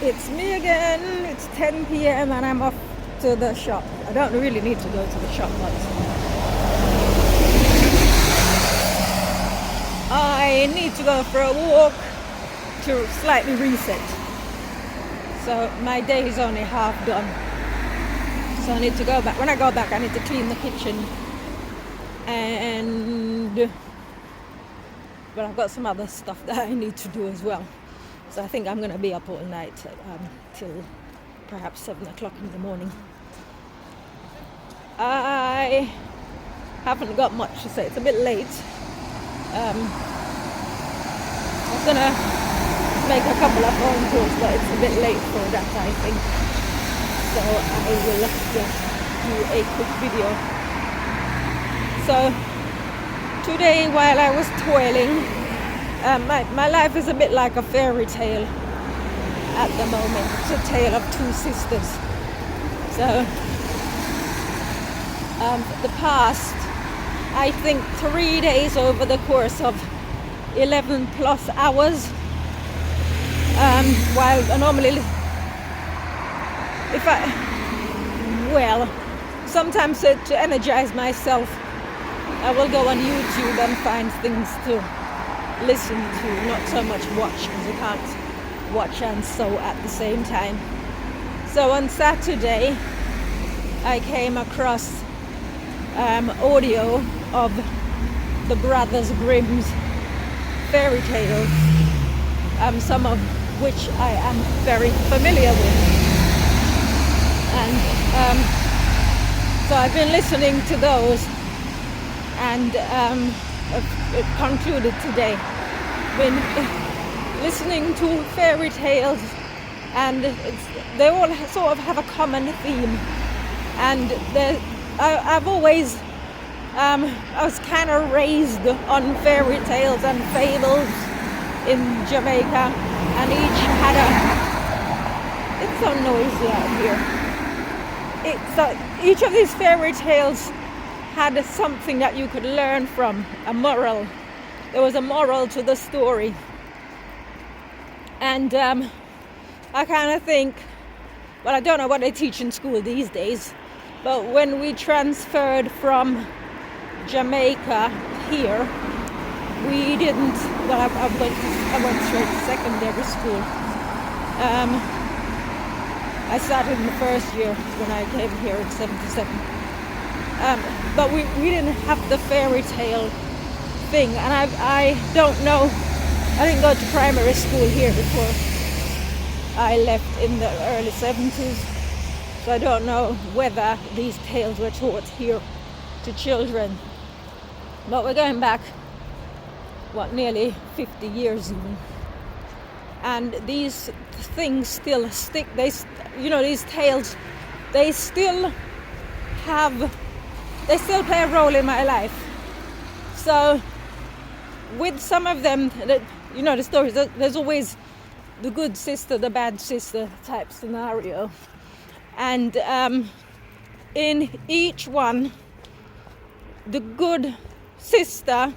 It's me again. It's 10 p.m. and I'm off to the shop. I don't really need to go to the shop, but I need to go for a walk to slightly reset. So my day is only half done. So I need to go back. When I go back, I need to clean the kitchen. But I've got some other stuff that I need to do as well. So I think I'm going to be up all night till perhaps 7 o'clock in the morning. I haven't got much to say. It's a bit late. I was going to make a couple of phone calls, but it's a bit late for that, I think. So I will just do a quick video. So today, while I was toiling, my life is a bit like a fairy tale at the moment. It's a tale of two sisters. So the past, I think 3 days over the course of 11 plus hours, while I normally, sometimes to energize myself, I will go on YouTube and find things to listen to, not so much watch, because you can't watch and sew at the same time. So on Saturday, I came across audio of the Brothers Grimm's fairy tales, some of which I am very familiar with. And so I've been listening to those, and it concluded today. Been listening to fairy tales, and they all sort of have a common theme. And I've always, I was kind of raised on fairy tales and fables in Jamaica, and each had it's so noisy out here. Each of these fairy tales had something that you could learn from, a moral. There was a moral to the story. And I kind of think, well, I don't know what they teach in school these days, but when we transferred from Jamaica here, we didn't, well, I went straight to secondary school. I started in the first year when I came here in 77. But we didn't have the fairy tale thing, and I don't know, I didn't go to primary school here before I left in the early 70s, so I don't know whether these tales were taught here to children. But we're going back, nearly 50 years even. And these things still stick, these tales, they still play a role in my life. So with some of them, the stories, there's always the good sister, the bad sister type scenario. And in each one, the good sister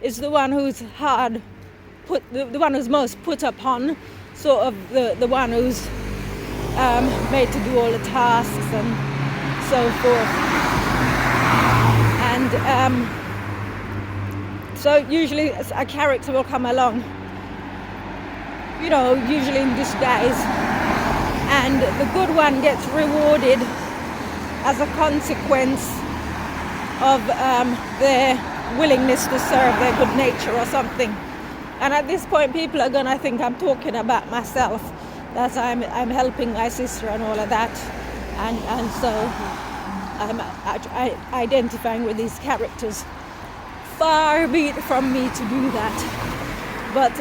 is the one who's the one who's most put upon, sort of the one who's made to do all the tasks and so forth. And so usually a character will come along, usually in disguise, and the good one gets rewarded as a consequence of their willingness to serve, their good nature or something. And at this point, people are gonna think I'm talking about myself, that I'm helping my sister and all of that, and so I'm identifying with these characters. Far be it from me to do that, but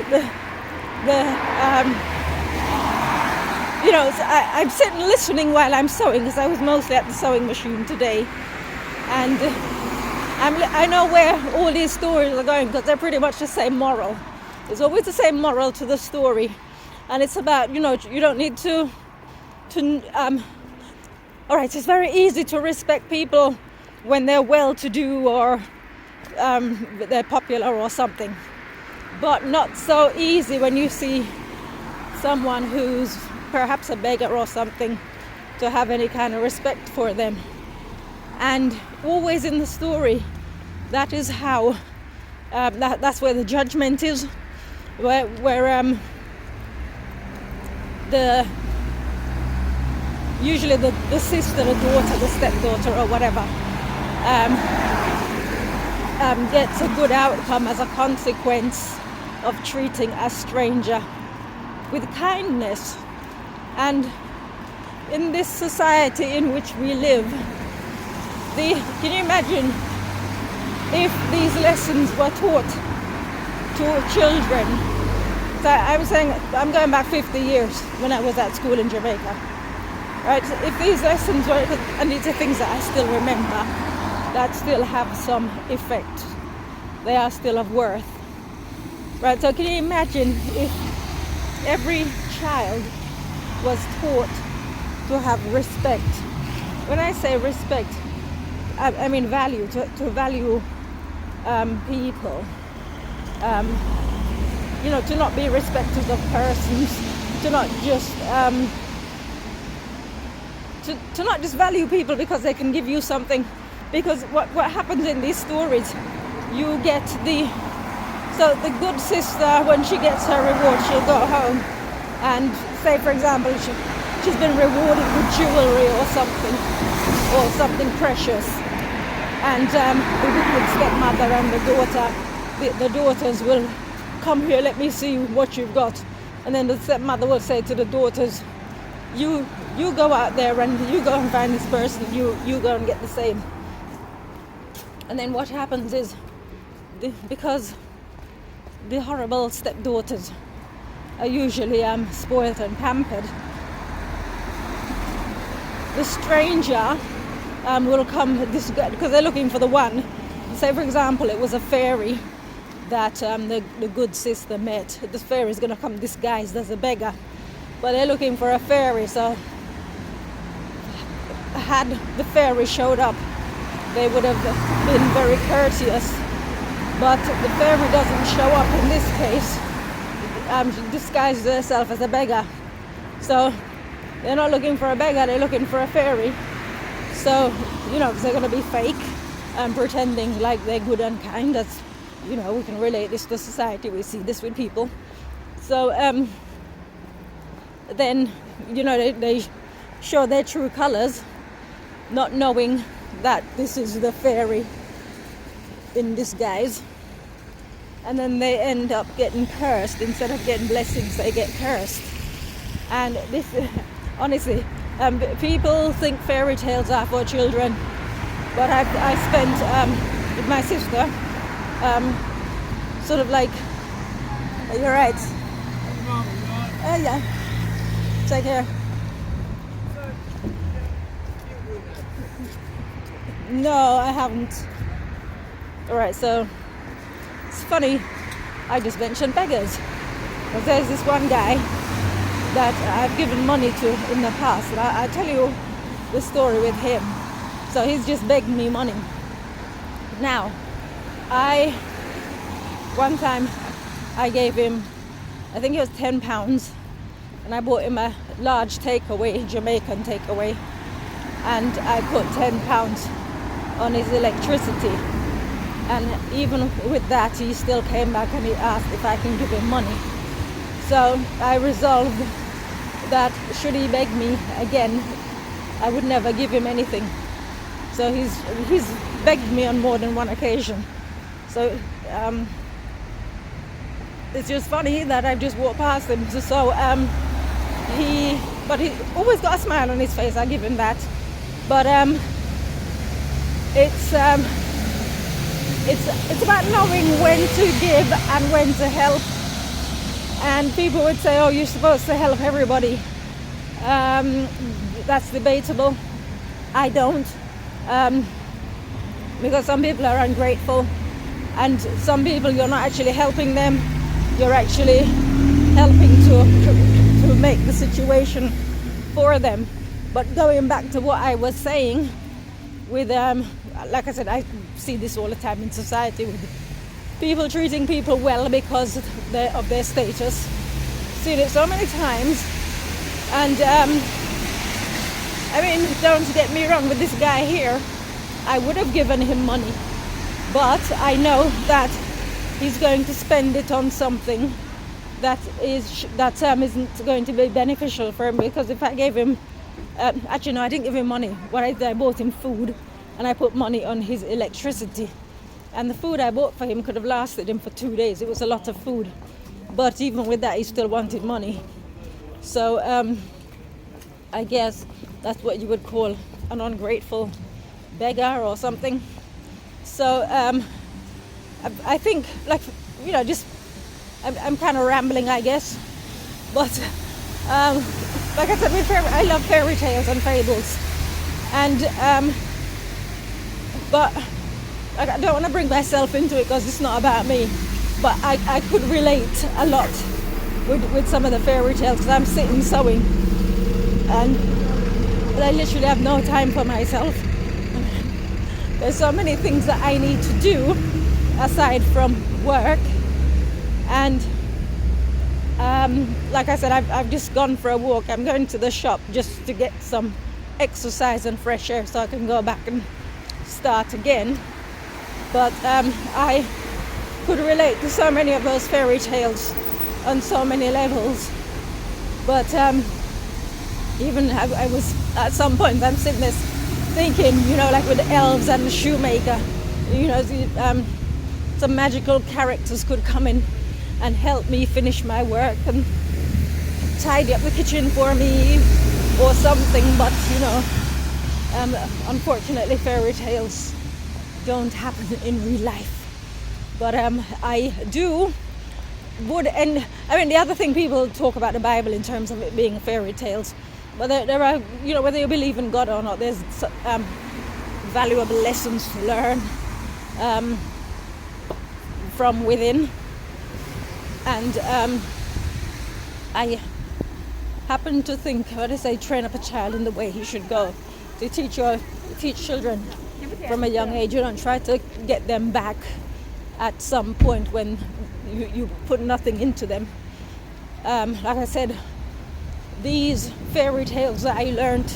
I'm sitting listening while I'm sewing, because I was mostly at the sewing machine today, and I know where all these stories are going, because they're pretty much the same moral. There's always the same moral to the story, and it's about, you don't need to all right, it's very easy to respect people when they're well-to-do or they're popular or something, but not so easy when you see someone who's perhaps a beggar or something to have any kind of respect for them. And always in the story, that is how that's where the judgment is, where usually the sister, the daughter, the stepdaughter or whatever gets a good outcome as a consequence of treating a stranger with kindness. And in this society in which we live, can you imagine if these lessons were taught to children? So I'm saying, I'm going back 50 years when I was at school in Jamaica. Right? If these lessons were, and these are things that I still remember, that still have some effect. They are still of worth. Right? So can you imagine if every child was taught to have respect? When I say respect, I mean value, to value people. To not be respecters of persons, to not just to not just value people because they can give you something. Because what happens in these stories, you get the good sister, when she gets her reward, she'll go home and say, for example, she's been rewarded with jewelry or something precious, and the wicked stepmother and the daughters will come here, let me see what you've got. And then the stepmother will say to the daughters, you go out there and you go and find this person, you go and get the same. And then what happens is, because the horrible stepdaughters are usually spoiled and pampered, the stranger will come, because they're looking for the one. Say for example it was a fairy that the good sister met. The fairy is going to come disguised as a beggar, but they're looking for a fairy. So had the fairy showed up, they would have been very courteous, but the fairy doesn't show up in this case. She disguises herself as a beggar. So they're not looking for a beggar, they're looking for a fairy. So, because they're going to be fake and pretending like they're good and kind. That's, we can relate this to society, we see this with people. So then, they show their true colors, not knowing that this is the fairy in disguise. And then they end up getting cursed. Instead of getting blessings, they get cursed. And this, honestly, people think fairy tales are for children, but I spent with my sister sort of like, you're right. Yeah. Take care. No, I haven't. Alright, so it's funny, I just mentioned beggars. Because there's this one guy that I've given money to in the past, and I tell you the story with him. So he's just begged me money. Now, one time I gave him, I think it was £10, and I bought him a large takeaway, Jamaican takeaway, and I put £10 on his electricity. And even with that, he still came back and he asked if I can give him money. So I resolved that should he beg me again, I would never give him anything. So he's begged me on more than one occasion. So it's just funny that I've just walked past him. So he always got a smile on his face. I give him that. But it's about knowing when to give and when to help. And people would say, oh, you're supposed to help everybody. That's debatable. I don't. Because some people are ungrateful, and some people you're not actually helping them, you're actually helping to make the situation for them. But going back to what I was saying with like I said, I see this all the time in society with people treating people well because of their status. seen it so many times. And I mean, don't get me wrong with this guy here. I would have given him money, but I know that he's going to spend it on something that isn't going to be beneficial for him. Because if I gave him, actually no, I didn't give him money. What I did, I bought him food, and I put money on his electricity. And the food I bought for him could have lasted him for 2 days. It was a lot of food, but even with that, he still wanted money. So I guess that's what you would call an ungrateful beggar or something. So I think, like, you know, just I'm kind of rambling, I guess. But like I said, I love fairy tales and fables, and but I don't want to bring myself into it because it's not about me. But I could relate a lot with some of the fairy tales, because I'm sitting sewing, and I literally have no time for myself. There's so many things that I need to do aside from work, and like I said, I've just gone for a walk. I'm going to the shop just to get some exercise and fresh air so I can go back and start again. But I could relate to so many of those fairy tales on so many levels. But even I was, at some point, I'm sitting there thinking, you know, like with the elves and the shoemaker, you know, some magical characters could come in and help me finish my work and tidy up the kitchen for me or something. But you know, unfortunately, fairy tales don't happen in real life. But I would, and I mean, the other thing, people talk about the Bible in terms of it being fairy tales, but there are, you know, whether you believe in God or not, there's valuable lessons to learn from within. And I happen to think, what I say, train up a child in the way he should go. To teach children from a young age, you don't try to get them back at some point when you put nothing into them. Like I said, these fairy tales that I learned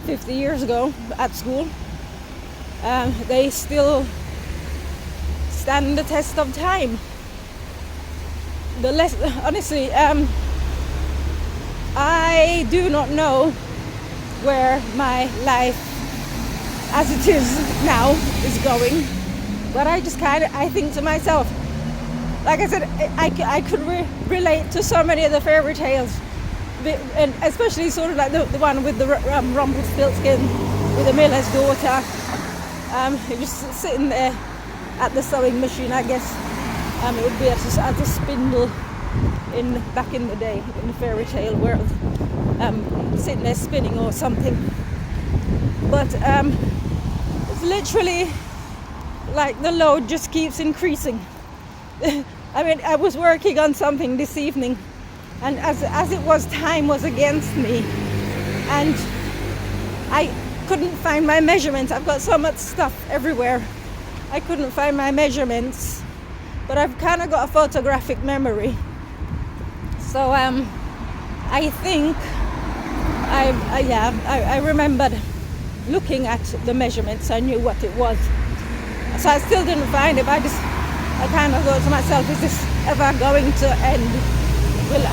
50 years ago at school, they still stand the test of time. Honestly, I do not know where my life as it is now is going, but I just I think to myself, like I said, I could relate to so many of the fairy tales, and especially sort of like the one with the Rumpelstiltskin with the miller's daughter. Just sitting there at the sewing machine, I guess. It would be at a spindle back in the day in the fairy tale world, sitting there spinning or something. But it's literally like the load just keeps increasing. I mean, I was working on something this evening, and as it was, time was against me, and I couldn't find my measurements. I've got so much stuff everywhere. I couldn't find my measurements. But I've kind of got a photographic memory, so I think I remembered looking at the measurements. I knew what it was, so I still didn't find it. But I kind of thought to myself, is this ever going to end? Will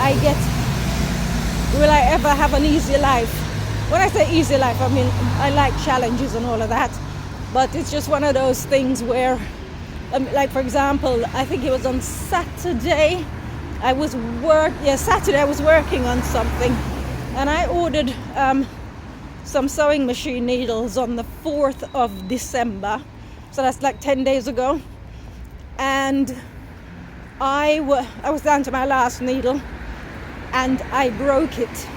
I ever have an easy life? When I say easy life, I mean I like challenges and all of that, but it's just one of those things where, like for example, I think it was on Saturday, I was working on something, and I ordered some sewing machine needles on the 4th of December, so that's like 10 days ago, and I was down to my last needle, and I broke it.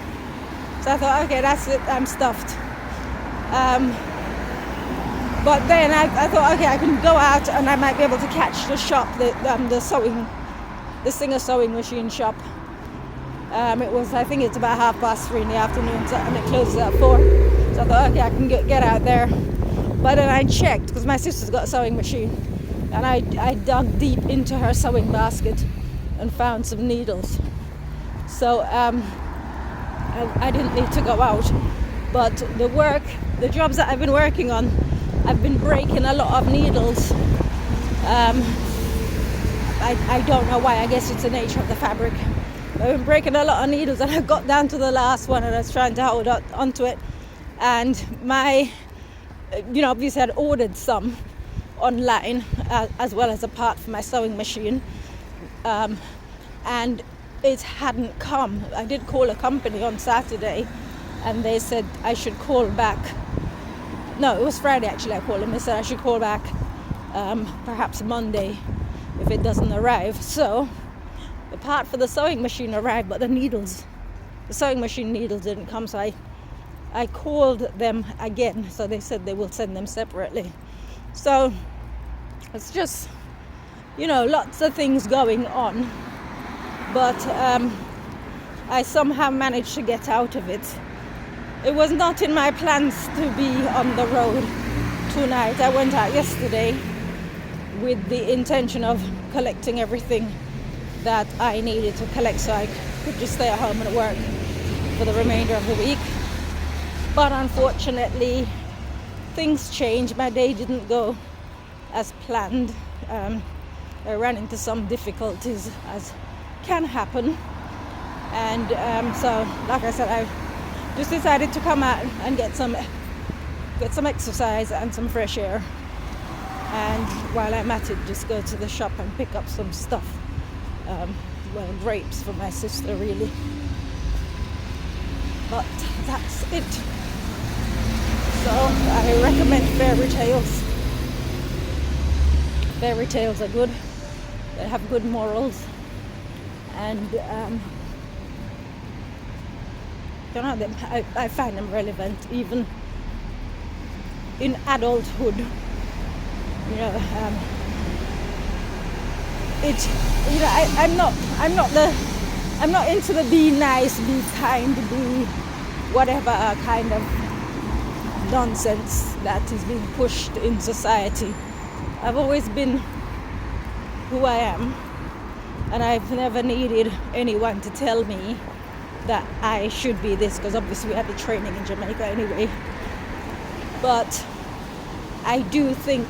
So I thought, okay, that's it, I'm stuffed. But then I thought, okay, I can go out and I might be able to catch the shop, the Singer sewing machine shop. I think it's about 3:30 in the afternoon, and it closes at 4. So I thought, okay, I can get out there. But then I checked, because my sister's got a sewing machine, and I dug deep into her sewing basket and found some needles. So I didn't need to go out. But the jobs that I've been working on, I've been breaking a lot of needles. I don't know why. I guess it's the nature of the fabric. I've been breaking a lot of needles, and I got down to the last one, and I was trying to hold onto it. And obviously I'd ordered some online as well as a part for my sewing machine, and it hadn't come. I did call a company on Saturday, and they said I should call back. No, it was Friday actually. I called them. They said I should call back perhaps Monday if it doesn't arrive. So the part for the sewing machine arrived, but the sewing machine needles didn't come. So I called them again. So they said they will send them separately. So it's just, lots of things going on. But I somehow managed to get out of it. It was not in my plans to be on the road tonight. I went out yesterday with the intention of collecting everything that I needed to collect so I could just stay at home and work for the remainder of the week. But unfortunately, things changed. My day didn't go as planned. I ran into some difficulties, as can happen. And so, like I said, I just decided to come out and get some exercise and some fresh air. And while I'm at it, just go to the shop and pick up some stuff. Grapes for my sister, really. But that's it. So I recommend Fairytales. Fairytales are good. They have good morals. And I find them relevant even in adulthood. I'm not into the be nice, be kind, be whatever kind of nonsense that is being pushed in society. I've always been who I am, and I've never needed anyone to tell me that I should be this, because obviously we had the training in Jamaica anyway. But I do think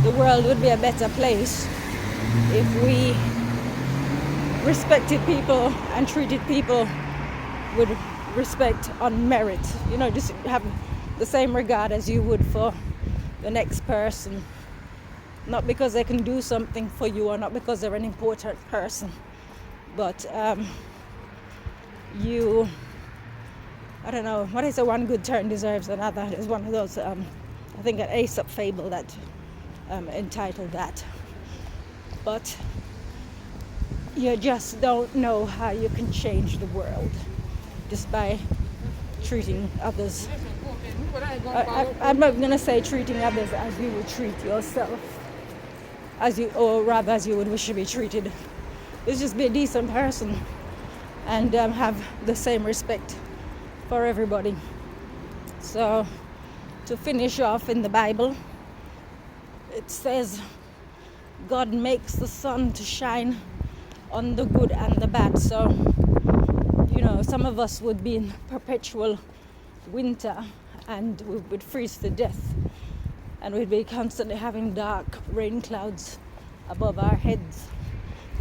the world would be a better place if we respected people and treated people with respect on merit. Just have the same regard as you would for the next person. Not because they can do something for you or not because they're an important person, but I don't know, what is a one good turn deserves another is one of those, I think an Aesop fable that entitled that. But you just don't know how you can change the world just by treating others. I'm not going to say treating others as you would treat yourself, or rather as you would wish to be treated. It's just be a decent person and have the same respect for everybody. So to finish off, in the Bible, it says God makes the sun to shine on the good and the bad. So, some of us would be in perpetual winter and we would freeze to death, and we'd be constantly having dark rain clouds above our heads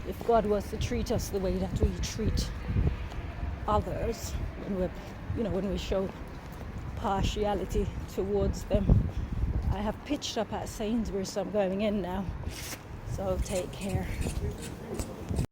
if God was to treat us the way that we treat others, when we show partiality towards them. I have pitched up at Sainsbury's, so I'm going in now. So take care.